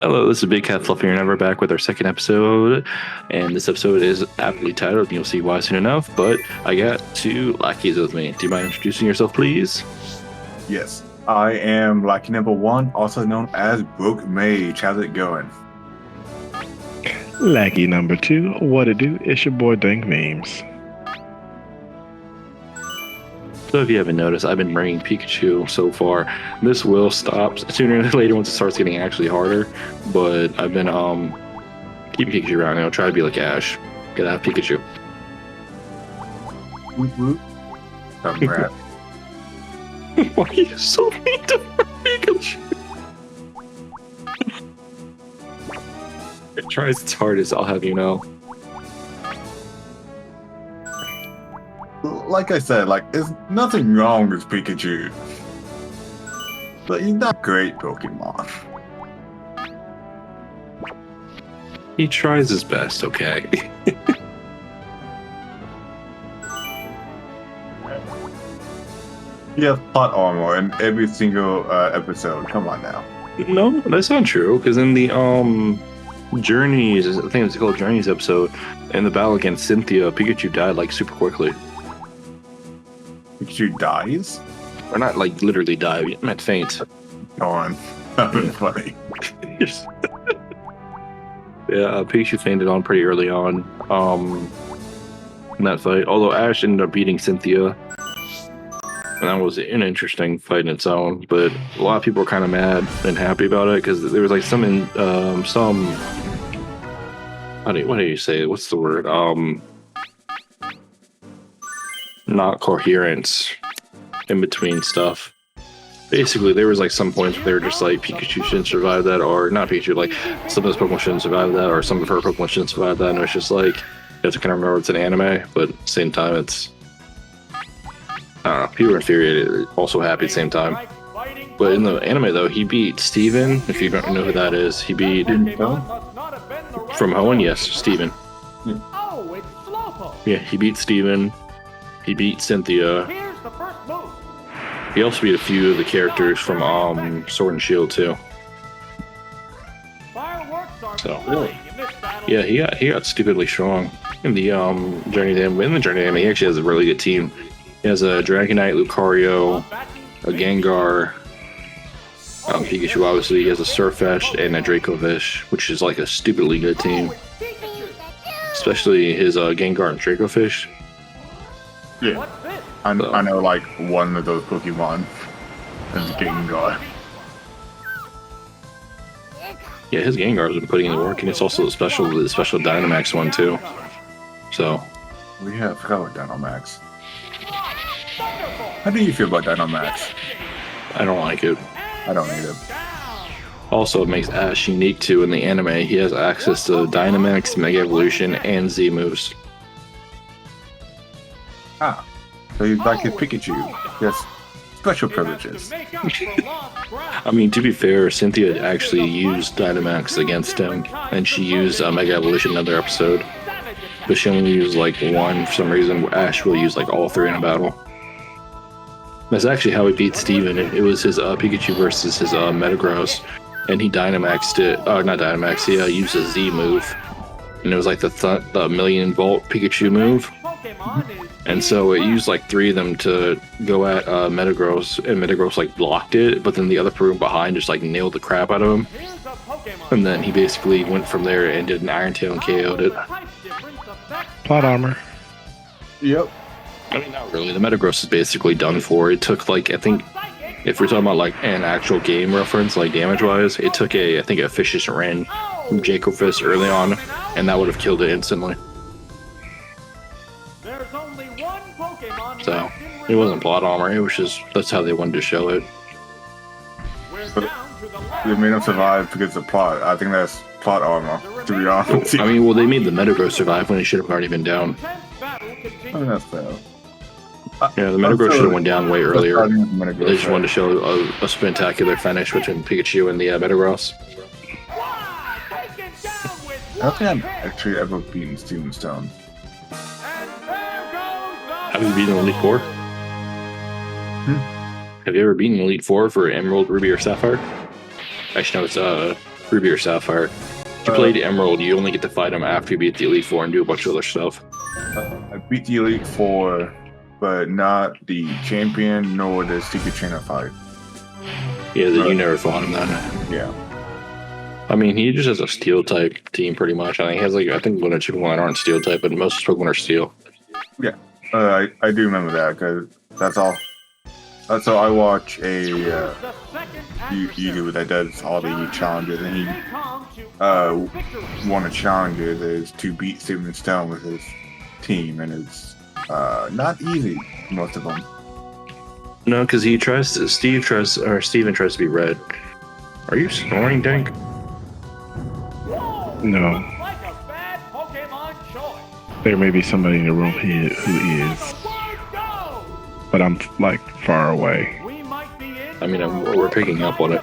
Hello, this is Big Cat Fluffy, and we're back with our second episode. And this episode is aptly titled, and you'll see why soon enough. But I got two lackeys with me. Do you mind introducing yourself, please? Yes, I am Lackey number 1, also known as BrokeMage. How's it going? Lackey number 2, what it do? It's your boy Dank Memes. So if you haven't noticed, I've been bringing Pikachu so far. This will stop sooner or later once it starts getting actually harder. But I've been keeping Pikachu around. Try to be like Ash. Gotta have Pikachu. Woot woot. Rat. Why are you so mean to Pikachu? It tries its hardest, I'll have you know. Like I said, there's nothing wrong with Pikachu. But he's not great Pokemon. He tries his best, okay? He has plot armor in every single episode. Come on now. No, that's not true, because in the Journeys, I think it's called Journeys episode, in the battle against Cynthia, Pikachu died like super quickly. Pikachu dies? Or not like literally die, I meant faint. Darn. That'd been funny. Yeah, Pikachu fainted on pretty early on in that fight. Although Ash ended up beating Cynthia. And that was an interesting fight in its own. But a lot of people were kind of mad and happy about it because there was like some what do you say? What's the word? Not coherence in between stuff. Basically, there was like some points where they were just like Pikachu shouldn't survive that, or not Pikachu, like some of his Pokemon shouldn't survive that, or some of her Pokemon shouldn't survive that. And it was just like you have to kind of remember it's an anime, but at the same time, it's I don't know. People were infuriated, also happy at the same time. But in the anime, though, he beat Steven. If you don't know who that is, he beat from Hoenn. Yes, Steven. Yeah, he beat Steven. He beat Cynthia. He also beat a few of the characters from Sword and Shield too. So yeah, he got stupidly strong in the Journey anime. In the Journey anime, he actually has a really good team. He has a Dragonite, Lucario, a Gengar, Pikachu. Obviously, he has a Surfetch'd and a Dracovish, which is like a stupidly good team. Especially his Gengar and Dracovish. Yeah. I know like one of those Pokemon is Gengar. Yeah, his Gengar's been putting in the work, and it's also the special Dynamax one too. So We have Dynamax. How do you feel about Dynamax? I don't like it. I don't either. Also, it makes Ash unique too in the anime. He has access to Dynamax, Mega Evolution, and Z moves. Ah. So he's like his Pikachu. Yes. Special privileges. I mean, to be fair, Cynthia actually used Dynamax against him, and she used Mega Evolution in another episode. But she only used like one for some reason. Ash will use like all three in a battle. That's actually how he beat Steven. It was his Pikachu versus his Metagross, and he Dynamaxed it. Not Dynamax, he used a Z move. And it was like the Million Volt Pikachu move. And so it used like three of them to go at Metagross, and Metagross like blocked it, but then the other from behind just like nailed the crap out of him. And then he basically went from there and did an Iron Tail and KO'd it. Plot armor. Yep. I mean, not really. The Metagross is basically done for. It took like, I think, if we're talking about like an actual game reference, like damage-wise, it took I think a Fishious Ren from Dracovish early on, and that would have killed it instantly. So it wasn't plot armor. It was just that's how they wanted to show it. But they made him survive because of plot. I think that's plot armor, to be honest. I mean, well, they made the Metagross survive when it should have already been down. I mean, that's fair. Yeah, the Metagross should have went down way earlier. They just wanted to show a spectacular finish between Pikachu and the Metagross. I don't think I've actually ever beaten Steven Stone. Have you beaten Elite Four? Have you ever beaten Elite Four for Emerald, Ruby, or Sapphire? Actually, no, it's Ruby or Sapphire. If you played Emerald, you only get to fight them after you beat the Elite Four and do a bunch of other stuff. I beat the Elite Four, but not the champion nor the secret trainer fight. Yeah, you never fought him then. Yeah. I mean, he just has a Steel type team pretty much. I think he has I think one or two Pokemon aren't Steel type, but most Pokemon are Steel. Yeah, I do remember that because that's all I watch a YouTuber that does all the challenges, and he won a challenges is to beat Steven Stone with his team, and it's not easy, most of them. No, because Steven tries to be red. Are you snoring, Dink? No. There may be somebody in the room who is, but I'm like far away. I mean, we're picking up on it.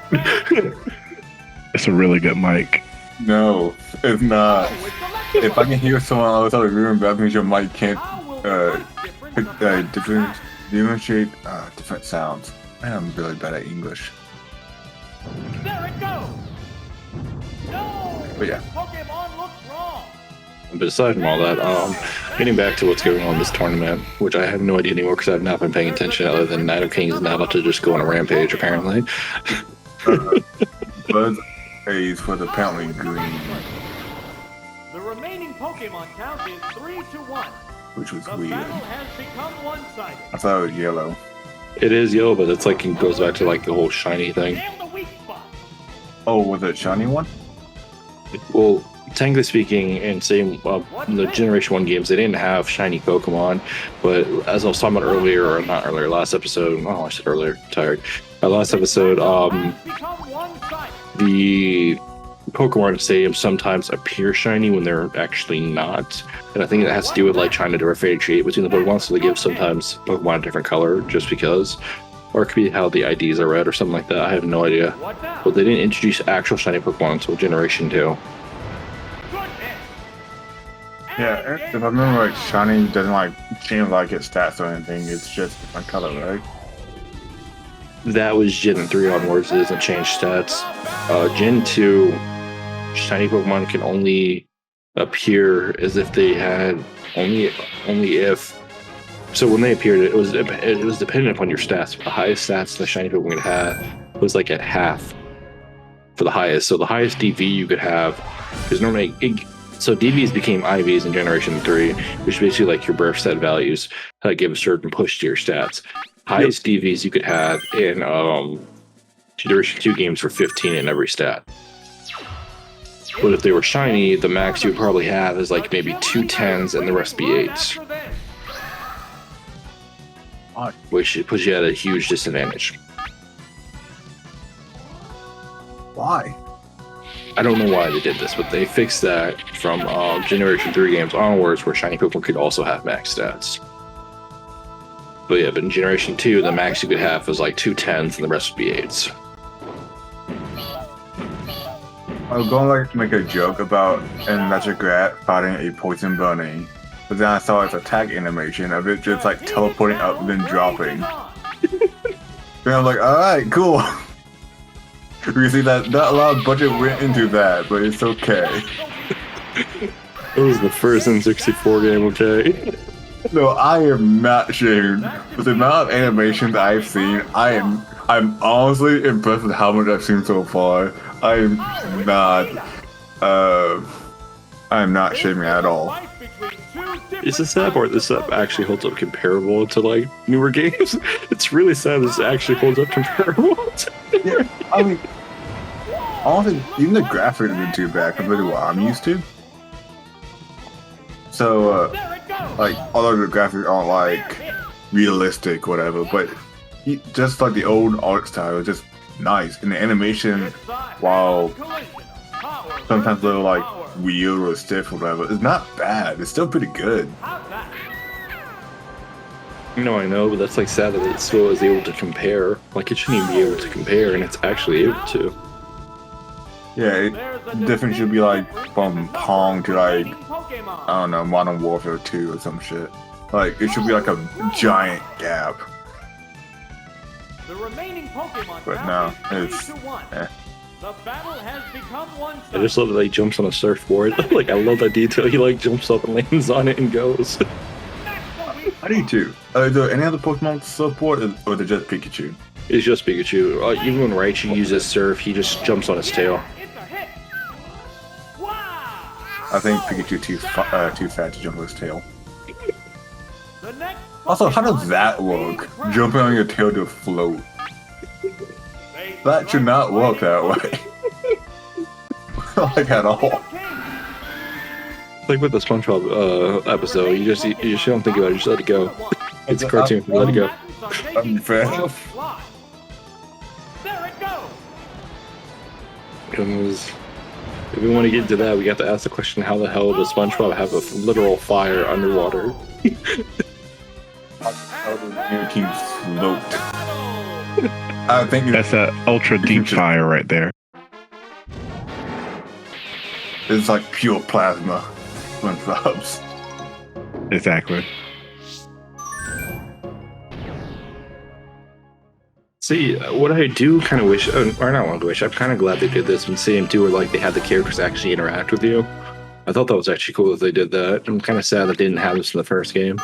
It's a really good mic. No, it's not. If I can hear someone outside the room, that means your mic can't differentiate different sounds. Man, I'm really bad at English. There it goes. No. But yeah. Pokemon looks wrong. But aside from all that, getting back to what's going on in this tournament, which I have no idea anymore because I've not been paying attention other than Night of Kings is now about to just go on a rampage, apparently. Buzz A's for the apparently green. The remaining Pokemon count is 3-1. Which was The weird. battle has become one-sided. I thought it was yellow. It is yellow, but it's like it goes back to like the whole shiny thing. Nail the weak spot. Oh, was it shiny one? Well, technically speaking, in the Generation 1 games, they didn't have shiny Pokemon, but as I was talking about last episode, I said earlier, tired. Last episode, Has become one-sided. the Pokemon in Stadium sometimes appear shiny when they're actually not. And I think that has to do with like trying to differentiate between the Pokemon, so they give sometimes Pokemon a different color just because. Or it could be how the IDs are read or something like that. I have no idea. What's up? But they didn't introduce actual shiny Pokemon until Generation 2. Good hit. Yeah, if I remember right, shiny doesn't like change like its stats or anything, it's just different color, right? That was Gen 3 onwards. It doesn't change stats. Gen 2, shiny Pokemon can only appear as if they had only if. So when they appeared, it was dependent upon your stats. The highest stats the shiny Pokemon could have was like at half for the highest. So the highest DV you could have, because normally so DVs became IVs in Generation 3, which is basically like your birth set values that give a certain push to your stats. Highest DVs you could have in Generation 2 games were 15 in every stat. But if they were shiny, the max you would probably have is like maybe 2 10s and the rest be 8s. Which puts you at a huge disadvantage. Why? I don't know why they did this, but they fixed that from Generation 3 games onwards, where shiny Pokemon could also have max stats. But yeah, but in Generation 2, the max you could have was like 2 10s and the rest would be 8s. I was going to make a joke about an Magic Rat fighting a Poison Bunny, but then I saw its attack animation of it just like teleporting up and then dropping. Then I'm like, alright, cool. You see that not a lot of budget went into that, but it's okay. It was the first N64 game, okay? No, I am not shamed. With the amount of animations I've seen, I'm honestly impressed with how much I've seen so far. I'm not shaming at all. It's a sad part this stuff actually holds up comparable to like newer games. It's really sad this actually holds up comparable to Yeah, I mean, honestly, even the graphics isn't too bad compared to what I'm used to. So, like, although the graphics aren't like realistic, whatever, but just like the old art style is just nice, and the animation, while sometimes a little like weird or stiff or whatever, it's not bad. It's still pretty good. No, I know, but that's like sad that it still is able to compare. Like it shouldn't even be able to compare, and it's actually able to. Yeah, the difference should be like from Pong to like, I don't know, Modern Warfare 2 or some shit. Like it should be like a giant gap. The remaining Pokemon But no, it's The battle has become I one-sided. just love that he jumps on a surfboard. Like, I love that detail. He like jumps up and lands on it and goes. I do too. Are there any other Pokemon surfboard, or is it just Pikachu? It's just Pikachu. Even when Raichu uses surf, he just jumps on his tail. It's a hit. Wow. I think Pikachu too fat to jump on his tail. The next Also, how does Pokemon that is being work? crowned. Jumping on your tail to float. That should not work that way. Like at all. Like with the SpongeBob episode, you just don't think about it. You just let it go. It's a cartoon. You let it go. Fair enough. There it goes. Because if we want to get into that, we have to ask the question: how the hell does SpongeBob have a literal fire underwater? How does your team float? I think That's a ultra deep fire right there. it's like pure plasma. SpongeBob's. Exactly. See, what I do kind of wish, or not want to wish, I'm kind of glad they did this in CM2 where like they had the characters actually interact with you. I thought that was actually cool that they did that. I'm kind of sad that they didn't have this in the first game.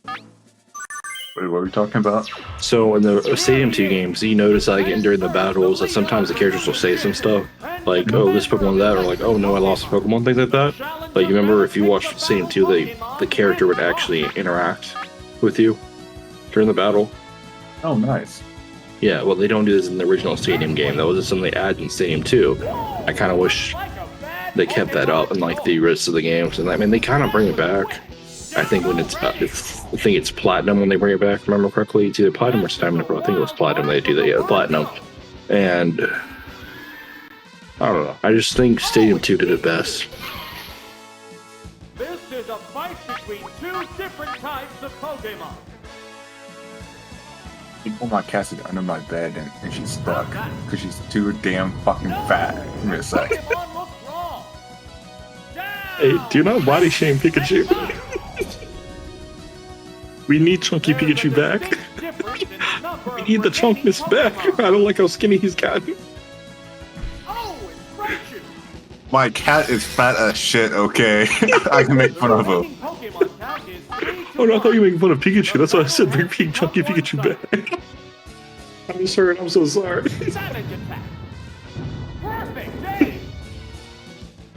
Wait, what are we talking about? So in the Stadium 2 games, you notice like during the battles that sometimes the characters will say some stuff like, oh, this Pokemon that, or like, oh no, I lost a Pokemon, things like that. Like, you remember if you watched Stadium 2, the character would actually interact with you during the battle. Oh, nice. Yeah, well, they don't do this in the original Stadium game. That was just something they added in Stadium 2. I kind of wish they kept that up in like the rest of the games. And I mean, they kind of bring it back. I think when it's Platinum when they bring it back. Remember correctly? It's either Platinum or Diamond Pro. I think it was Platinum. They do that. Yeah, Platinum. And I don't know. I just think Stadium 2 did it best. This is a fight between two different types of Pokemon. Oh, my cat's under my bed and she's stuck because she's too damn fucking fat. Give me a sec. Pokemon looks wrong. Hey, do not body shame Pikachu. We need Chunky Pikachu back. We need the chunkness back. I don't like how skinny he's gotten. Oh, it's Raichu. My cat is fat as shit, okay? I can make fun of her. Pokemon count is 3 to Oh no, I thought 1. you were making fun of Pikachu. That's why I said bring Chunky Pikachu back. I'm sorry. I'm so sorry. Savage attack. Perfect day.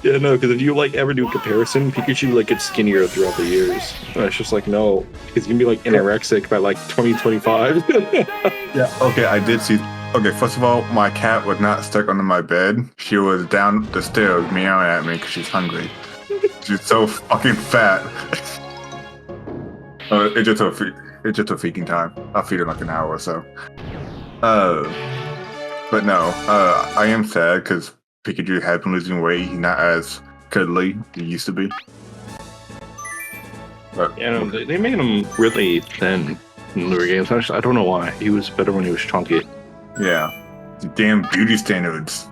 Yeah, no, because if you like ever do a comparison, Pikachu like gets skinnier throughout the years. And it's just like no, he's gonna be like anorexic by like 2025. Yeah, okay, I did see. Okay, first of all, my cat was not stuck under my bed. She was down the stairs meowing at me because she's hungry. She's so fucking fat. It's just a feeding time. I'll feed her in like an hour or so. But no, I am sad because Pikachu has been losing weight. He's not as cuddly as he used to be. But Yeah, no, they made him really thin in newer games. I don't know why. He was better when he was chunky. yeah, damn beauty standards.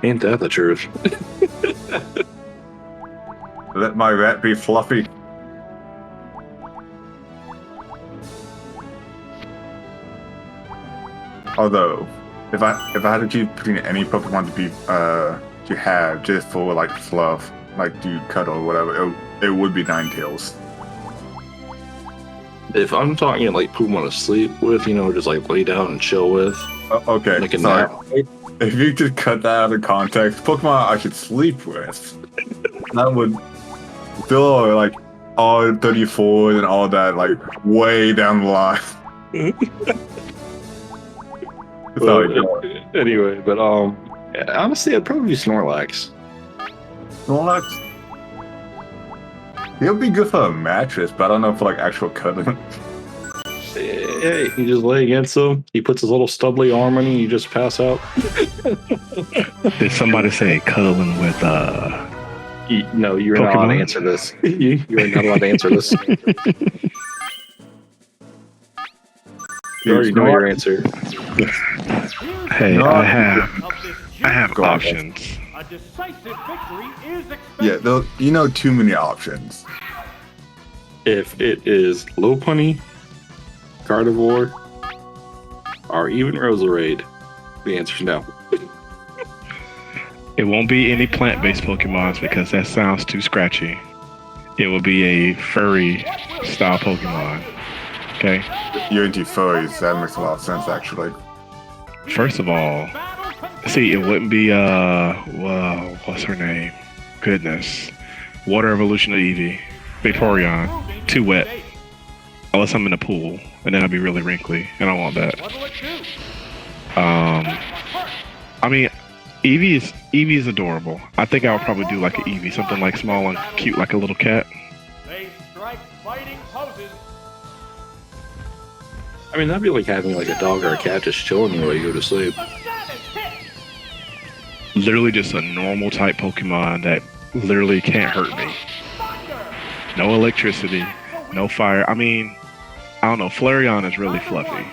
Ain't that the truth? Let my rat be fluffy. Although, if I had to choose between any Pokemon to have just for like fluff, like to cuddle or whatever, it would be Ninetales. If I'm talking like Pokemon to sleep with, you know, just like lay down and chill with. Okay, Like a sorry. nap. If you just cut that out of context, Pokemon I should sleep with, that would feel like all 34 and all that, like way down the line. Sorry, go on. Anyway, but honestly, I'd probably be Snorlax. Snorlax? It would be good for a mattress, but I don't know for like actual cuddling. Hey, you just lay against him. He puts his little stubbly arm on you. You just pass out. Did somebody say cuddling with No, you're not allowed to Pokemon? answer this. You are not allowed to answer this. You already know your answer. Hey, No. I have Go on. options. A decisive victory is expected. Yeah, you know too many options. If it is Lopunny, Gardevoir, or even Roserade, The answer is no. It won't be any plant-based Pokemons because that sounds too scratchy. It will be a furry style Pokemon. Okay. You're into furries. That makes a lot of sense, actually. First of all, see, it wouldn't be well, what's her name? Goodness, Water Evolution of Eevee, Vaporeon, too wet. Unless I'm in a pool, and then I'd be really wrinkly, and I want that. I mean, Eevee is adorable. I think I would probably do like an Eevee, something like small and cute, like a little cat. They strike fighting poses. I mean, that'd be like having like a dog or a cat just chilling while you go to sleep. Literally just a normal type Pokemon that literally can't hurt me. No electricity, no fire. I mean, I don't know. Flareon is really fluffy.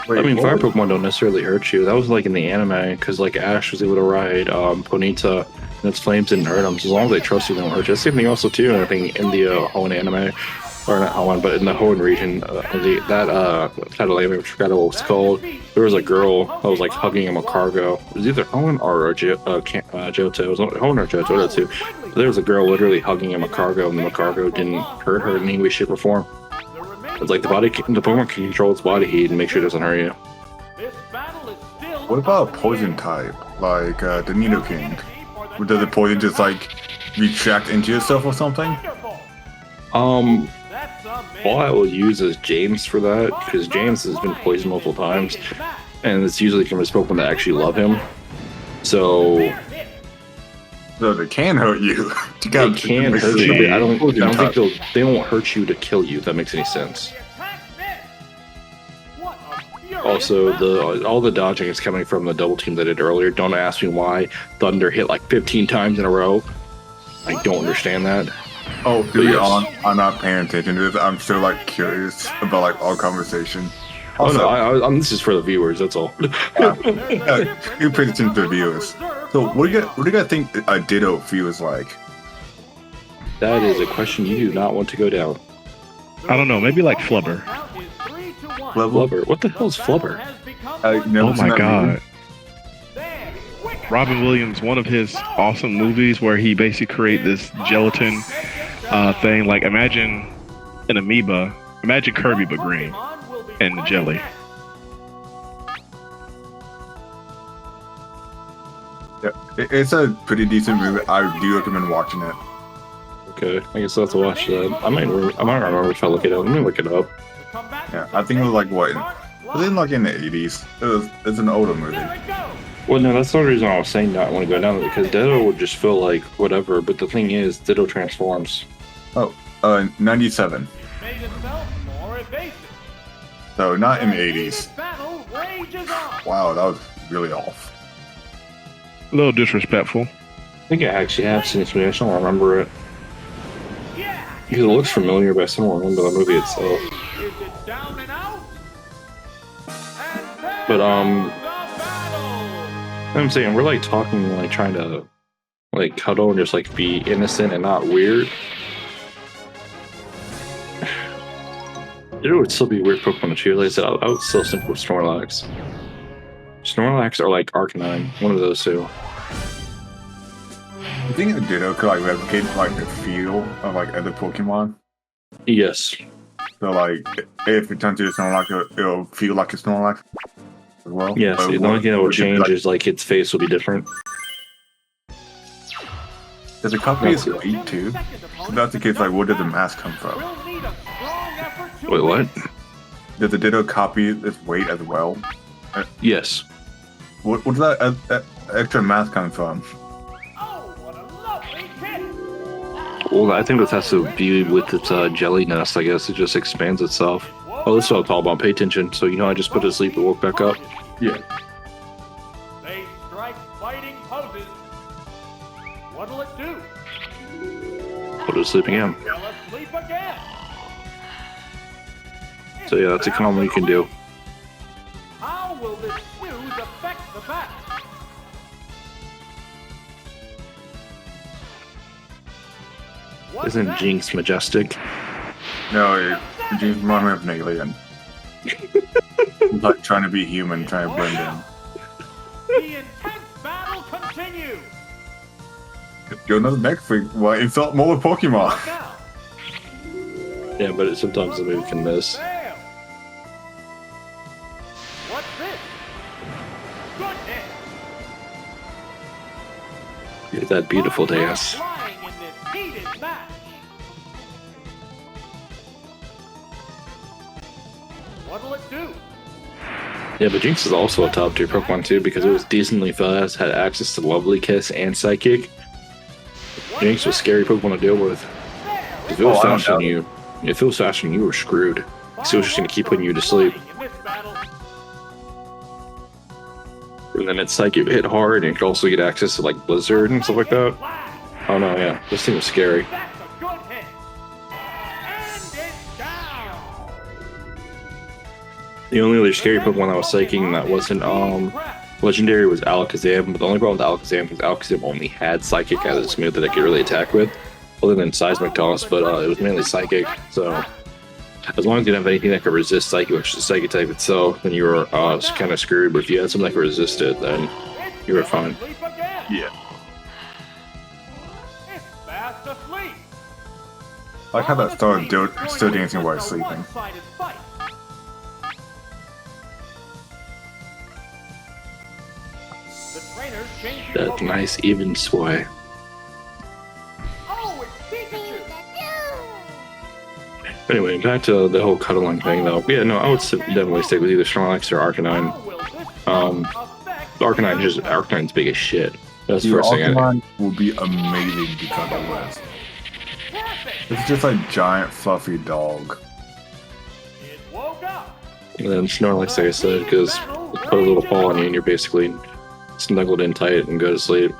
Wait, I mean, what fire was- Pokemon don't necessarily hurt you. That was like in the anime, because like Ash was able to ride Ponyta, and its flames didn't hurt him. So as long as they trust you, they don't hurt you. That's the same thing also too. I think in the Hoenn anime, or not Hoenn, but in the Hoenn region, that title anime, I forgot what it was called. There was a girl that was like hugging him a cargo. It was either Hoenn or Johto. It was Hoenn or Johto, the two. There was a girl literally hugging him a cargo, and the cargo didn't hurt her in any way, shape, or form. It's like the Pokemon can control its body heat and make sure it doesn't hurt you. What about a poison type, like the Nidoking? Does the poison just like retract into itself or something? All I will use is James for that, because James has been poisoned multiple times, and it's usually from his Pokemon that actually love him. So So they can hurt you. You they gotta can make hurt sure you. I don't poison think type. they won't hurt you to kill you. If that makes any sense. Also, all the dodging is coming from the double team that I did earlier. Don't ask me why Thunder hit like 15 times in a row. I don't understand that. Oh, to be Yes. honest, I'm not paying attention to this. I'm still like curious about like our conversation. Oh Also, no, this is for the viewers. That's all. you pay attention to the viewers. So what do you guys think a Ditto feels like? That is a question you do not want to go down. I don't know, maybe like Flubber. Flubber. What the hell is Flubber? Never Oh seen my that movie. god. Robin Williams, one of his awesome movies where he basically create this gelatin thing. Like imagine an amoeba, imagine Kirby but green and the jelly. Yeah, it's a pretty decent movie. I do recommend watching it. Okay, I guess I'll have to watch that. I might remember if I look it up. Let me look it up. Yeah, I think it was like what? Was it like in the 80s? It's an older movie. Well, no, that's the only reason I was saying that I want to go down there, because Ditto would just feel like whatever. But the thing is, Ditto transforms. 97. So not in the 80s. Wow, that was really off. A little disrespectful. I think I actually have seen this movie. I just don't remember it. Because it looks familiar, but I still don't remember the movie itself. But I'm saying we're like talking, like trying to like cuddle and just like be innocent and not weird. It would still be weird Pokemon to choose. Like I said, I would still stick with Snorlax. Snorlax or like Arcanine, one of those two. You think a Ditto could like replicate like the feel of like other Pokemon? Yes. So like if it turns into a Snorlax, it'll feel like a Snorlax as well? Yes. Or The only thing that will would it be, change like, is like its face will be different. does the copy is weight too? If that's the case, like where did the mask come from? Wait, what? Does the Ditto copy its weight as well? Yes. Where does that extra mass come from? Well, I think this has to be with its jelly nest. I guess it just expands itself. Oh, this is what I'm talking about. Pay attention. So, you know, I just put it to sleep and woke back up. Yeah. They strike fighting poses. What'll it do? Put it to sleep again. Fell asleep again. So, yeah, that's a common you can do. How will this snooze affect the bat? What's Isn't that? Jynx majestic? No, it just reminds me of an alien. like trying to be human, trying to blend in. The intense battle continues. Go another next week. Why insult more Pokemon? What now? Yeah, but sometimes the move can miss. Fail. What's this? Good hit. Get that beautiful dance. Flying in this heated match. What'll it do? Yeah, but Jynx is also a top tier Pokemon too because it was decently fast, had access to Lovely Kiss and Psychic. Jynx was a scary Pokemon to deal with. If it was faster than you, you were screwed. So it was just gonna keep putting you to sleep. And then its Psychic hit hard, and you could also get access to like Blizzard and stuff like that. Oh no, yeah, this thing was scary. That's a good hit. And it's down. The only other scary Pokemon that was Psychic that wasn't Legendary was Alakazam, but the only problem with Alakazam is Alakazam only had Psychic as its move that it could really attack with, other than Seismic Toss, but it was mainly Psychic, so as long as you didn't have anything that could resist Psychic, which is the Psychic type itself, then you were kind of screwed, but if you had something that could resist it, then you were fine. Yeah. It's fast asleep. I like how that started still dancing while sleeping. One-sided fight. The trainers changing That focus. nice even sway. Oh, it's Pikachu. Anyway, back to the whole cuddling thing, though. Yeah, no, I would definitely stick with either Snorlax or Arcanine. How will this affect Arcanine's big as shit. That's the Your first thing I Pokemon will be amazing to cuddle with. perfect? It's just a giant fluffy dog. It woke up. And then Snorlax, like I said, because put a little paw on you and you're basically snuggled in tight and go to sleep.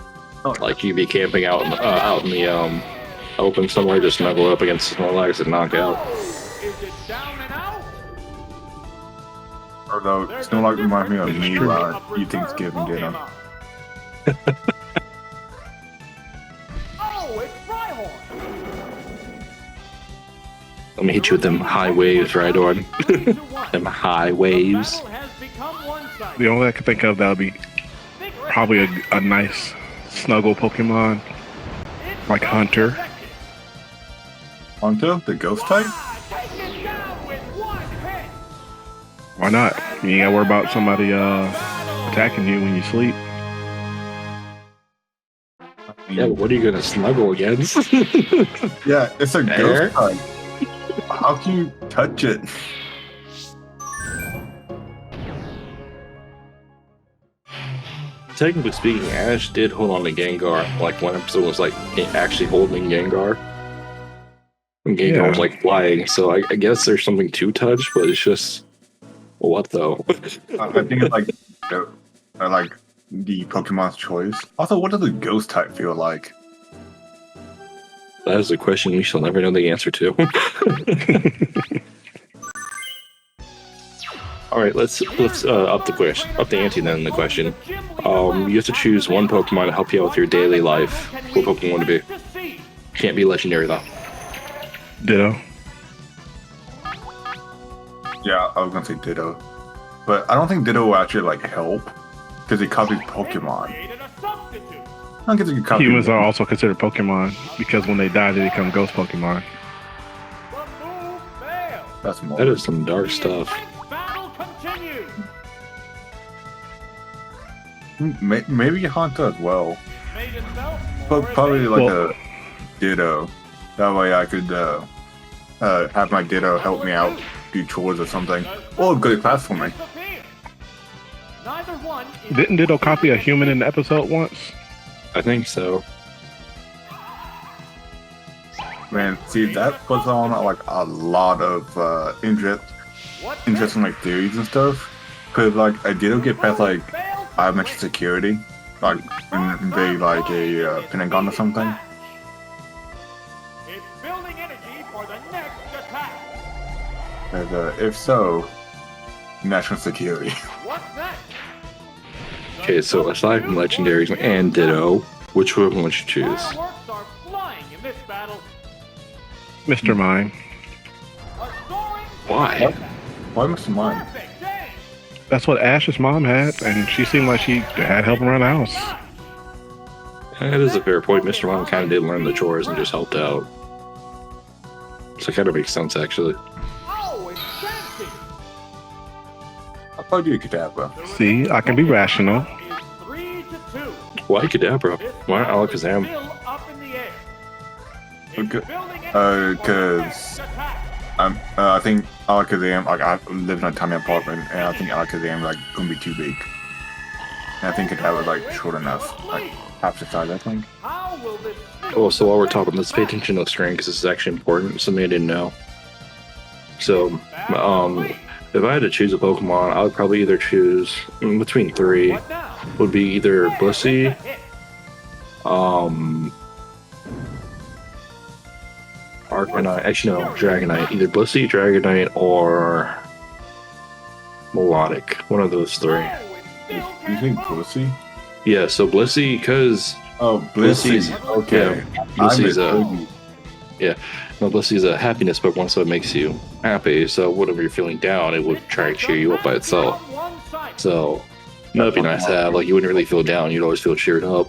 Like you'd be camping out in the open somewhere, just snuggle up against Snorlax and knock out. Is it down and out? Although Snorlax reminds me of me when I eat Thanksgiving dinner. Oh, it's Rhyhorn. Let me hit you with them high waves, Rhydon. 3-1. Them high waves. Battle has become one-sided. The only thing I can think of that would be Big Red probably a nice snuggle Pokemon, It's like Hunter. protected. Hunter, the ghost type? Take it down with one hit. Why not? You ain't gotta worry about somebody attacking you when you sleep. Yeah, but what are you gonna snuggle against? Yeah, it's a There? ghost type. How can you touch it? Technically speaking, Ash did hold on to Gengar. Like one episode was like actually holding Gengar. And Gengar Yeah. was like flying, so I guess there's something to touch, but it's just what though? I think it's like, like the Pokemon's choice. Also, what does a ghost type feel like? That is a question you shall never know the answer to. All right, let's up the ante then in the question. You have to choose one Pokemon to help you out with your daily life. What Pokemon would it be? Can't be legendary though. Ditto. Yeah, I was gonna say Ditto, but I don't think Ditto will actually like help because he copies Pokemon. Created a substitute. I don't think he can copy. Humans are also considered Pokemon because when they die, they become ghost Pokemon. The move failed. That's more. That is some dark stuff. Intense battle continues. Maybe Hunter as well, Made itself but more probably like Well- a Ditto. That way I could have my Ditto help me out, do chores or something, or go to class for me. disappear. Neither one is Didn't Ditto copy a human in the episode once? I think so. Man, see that puts on like a lot of interesting like theories and stuff. Cause like I did get past like I mentioned security, like invade like a Pentagon or something. It's building energy for the next attack. And if so, national security. What's next? Okay, so aside from legendaries and Ditto, which one would you choose? Fireworks are flying in this battle. Mr. Mime. A soaring Why? Why Mr. Mime? perfect game. That's what Ash's mom had, and she seemed like she had help around the house. That is a fair point. Mr. Mom kind of did learn the chores and just helped out. So it kind of makes sense, actually. Oh, it's Jynx. I'll probably do a Kadabra. See, I can be rational. Is 3-2. Why Kadabra? This Why battle is Alakazam? still up in the air. Okay. It's building its Cause attack. I think Alakazam, like I live in a tiny apartment, and I think Alakazam like gonna be too big. And I think Kadabra was like short enough, like half the size, I think. How will this Oh, so while we're talking, let's pay attention to the string because this is actually important. Something I didn't know. So, if I had to choose a Pokemon, I would probably either choose between three. What now? Would be either Blissey, Arcanine. Actually, no, Dragonite. Either Blissey, Dragonite, or Melodic. One of those three. Oh, it's still You think Pussy? Yeah. So Blissey, because Oh, Blissey. Blissey's- Okay. Blissey's I a missed no, Blissey's a happiness Pokemon, so it makes you happy. So whenever you're feeling down, it would try and cheer you up by itself. So that'd be nice to have. Like you wouldn't really feel down; you'd always feel cheered up.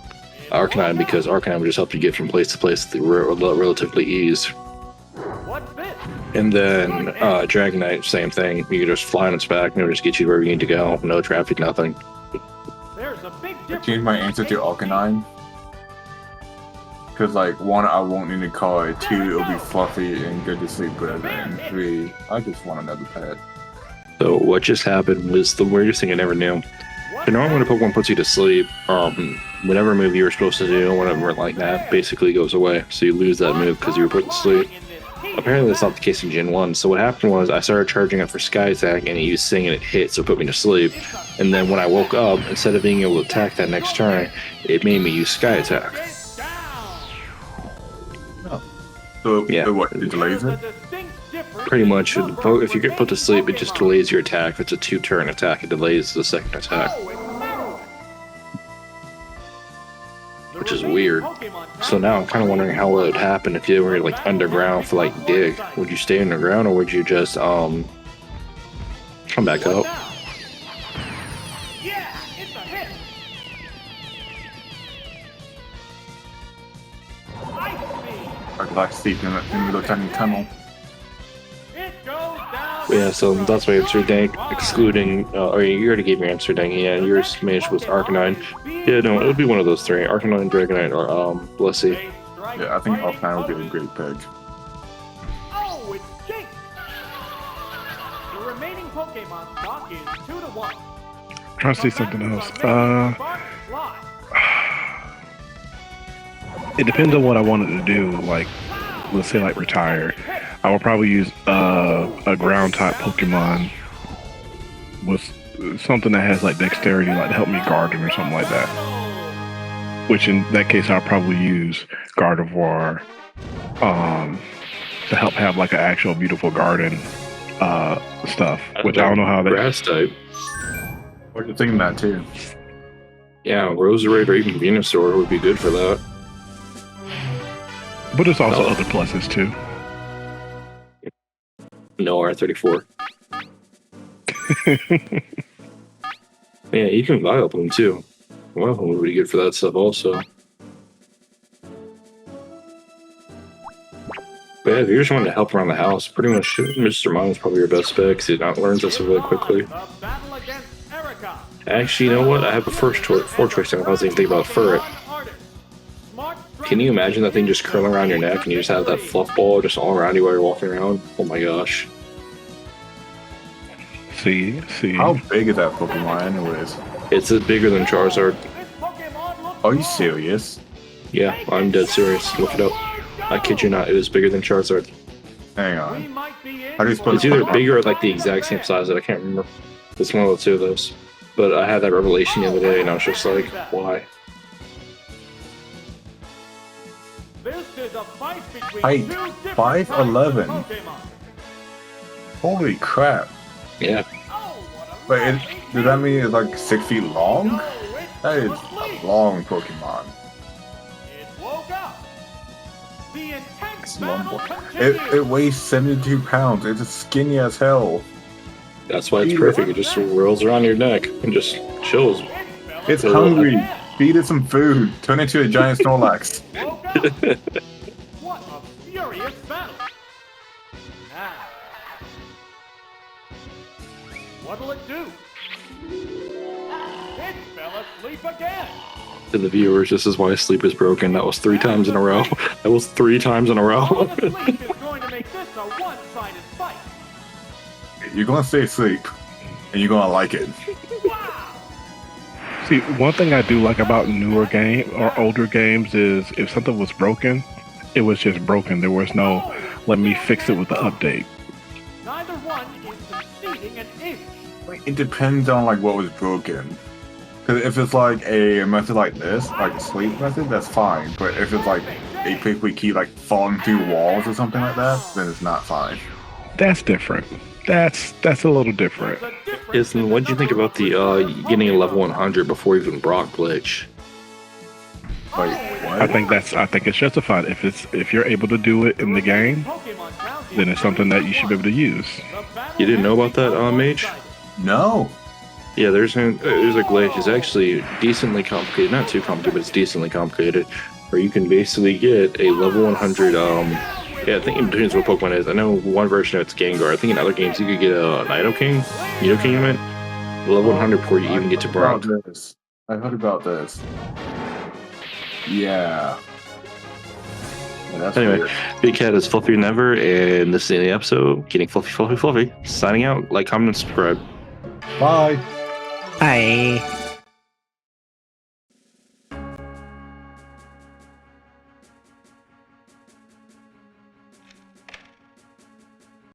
Arcanine, because Arcanine would just help you get from place to place with relatively ease. What's this? And then Dragonite, same thing. You can just fly on its back and it'll just get you wherever you need to go. No traffic, nothing. There's a big I difference. changed my answer to Arcanine. Cause like one, I won't need a car. Two, it'll be fluffy and good to sleep with. And three, I just want another pet. So what just happened was the weirdest thing I never knew. You know, when a Pokemon puts you to sleep, whatever move you were supposed to do, whatever like that, basically goes away. So you lose that move because you were put to sleep. Apparently that's not the case in Gen 1. So what happened was I started charging it for Sky Attack and it used Sing and it hit, so it put me to sleep. And then when I woke up, instead of being able to attack that next turn, it made me use Sky Attack. So Yeah. what? It delays it? Pretty much, if you get put to sleep, it just delays your attack. If it's a 2-turn attack, it delays the second attack, which is weird. So now I'm kind of wondering how it would happen if you were like underground for like dig. Would you stay underground or would you just come back up? Yeah, it's a hit. Ice Beam. I'd like to sleep in the little tiny tunnel. It goes down. Yeah, so that's my answer, Dank. Excluding, or you already gave your answer, Dank. Yeah, yours managed was Arcanine. Yeah, no, it would be one of those three: Arcanine, Dragonite, or Blissey. Yeah, I think Arcanine would be a great pick. Oh, it's Jynx. The remaining Pokemon stock is 2-1. Trying to see something else. It depends on what I wanted to do. Like, let's say, like retire. I will probably use a ground type Pokemon with something that has like dexterity, like to help me garden or something like that. Which in that case, I'll probably use Gardevoir to help have like an actual beautiful garden stuff. Which I don't know how that. Grass type. I was thinking that too. Yeah, Roserade or even Venusaur would be good for that. But there's also other pluses too. No R34. Yeah, you can Vileplume them too. Well, would be good for that stuff also. But yeah, if you just want to help around the house, pretty much Mr. Mime is probably your best bet because it learns this really quickly. The battle against Erica. Actually, you know what? I have a four choice now. I was even thinking about Furret. Can you imagine that thing just curling around your neck and you just have that fluff ball just all around you while you're walking around? Oh my gosh. See. How big is that Pokemon anyways? It's bigger than Charizard. Are you serious? Yeah, I'm dead serious. Look it up. I kid you not, it is bigger than Charizard. Hang on. How do you spell It's either bigger or like the exact same size that I can't remember. It's one of the two of those. But I had that revelation the other day and I was just like, why? Height 5'11". Holy crap. Yeah. Wait, does that mean it's like 6 feet long? That is a long Pokemon. It weighs 72 pounds. It's skinny as hell. That's why it's perfect. It just whirls around your neck and just chills. It's hungry. Feed it some food. Turn it into a giant Snorlax. What a furious battle! Now, what'll it do? It fell asleep again! To the viewers, this is why sleep is broken. That was 3 times in a row. That was 3 times in a row. Falling asleep is going to make this a one-sided fight. You're gonna stay asleep, and you're gonna like it. Wow! See, one thing I do like about newer game or older games is if something was broken, it was just broken. There was no let me fix it with the update. Neither one is conceding an inch. It depends on like what was broken. Because if it's like a method like this, like a sleep method, that's fine. But if it's like a quickly key like falling through walls or something like that, then it's not fine. That's different. That's a little different. There's a difference Isn't, in what do you think about the getting a level 100 before even Brock glitch? Like I what? think it's justified. If you're able to do it in the game, Pokemon County. then it's something that you should be able to use. You didn't know about that, Mage? No. Yeah, there's a glitch. It's actually decently complicated. Not too complicated, but it's decently complicated. Where you can basically get a level 100. Yeah, I think it depends what Pokemon it is. I know one version of it's Gengar. I think in other games you could get a Nidoking. Nidoking, you meant? Level 100 before you even get to Brock. I heard about this. Yeah. That's Anyway, weird. Big Cat is fluffier than ever, and this is the end of the episode. Getting fluffy, fluffy, fluffy. Signing out. Like, comment, and subscribe. Bye. Bye.